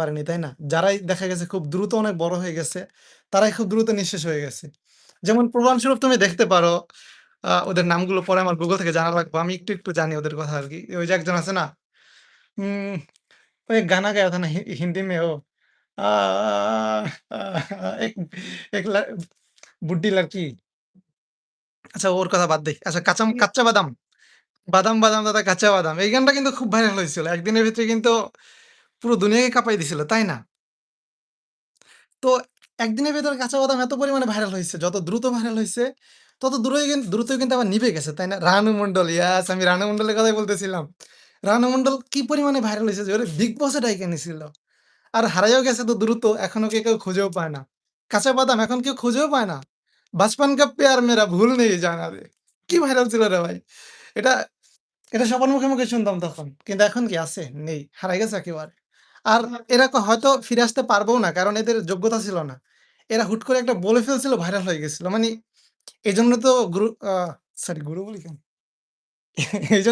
পারেনি, তাই না? যারাই দেখা গেছে খুব দ্রুত অনেক বড় হয়ে গেছে, তারাই খুব দ্রুত নিঃশেষ হয়ে গেছে। যেমন প্রমাণস্বরূপ তুমি দেখতে পারো, ওদের নামগুলো পরে আমার Google থেকে জানা লাগবে। আমি একটু জানি ওদের কথা আরকি। ওই যে একজন আছে না? উম वो एक गाना गाया था ना हिंदी में वो अ, एक एक ल बुड्ढी लड़की। আচ্ছা ওর কথা বাদ দেই। আচ্ছা কাচ্চা বাদাম। বাদাম, বাদাম দাদা কাঁচা বাদাম। এই গানটা কিন্তু খুব ভাইরাল হয়েছিল। একদিনের ভিতরে কিন্তু পুরো দুনিয়াকে কাঁপাই দিছিল, তাই না? তো একদিনের ভেতরে কাঁচা বাদাম এত পরিমাণে ভাইরাল হইছে, যত দ্রুত ভাইরাল হইছে, তত দ্রুতই কিন্তু আবার নিভে গেছে, তাই না? রানু মন্ডল, ইয়াস আমি রানু মন্ডলের কথাই বলতেছিলাম। রানু মন্ডল কি পরিমাণে ভাইরাল হইছে যে ওরে বিগ বসে ডাইকা নিছিল। আর হারাইয়াও গেছে তো দ্রুত, এখনো কেউ খুঁজেও পায় না। কাঁচা বাদাম এখন কেউ খুঁজেও পায় না। বাচপান কা প্যার মেরা ভুল নেই জানা রে। কি ভাইরাল ছিল রে ভাই! এটা এটা সবার মুখে শুনতাম তখন। কিন্তু এখন কি আছে? নেই। হারাই গেছে একেবারে। আর এরা হয়তো ফিরে আসতে পারবেও না। কারণ এদের যোগ্যতা ছিল না। এরা হুট করে একটা বলে ফেলছিল, ভাইরাল হয়ে গেছিল। এজন্য তো গুরু সরি গুরু বলি কেন? এজন্য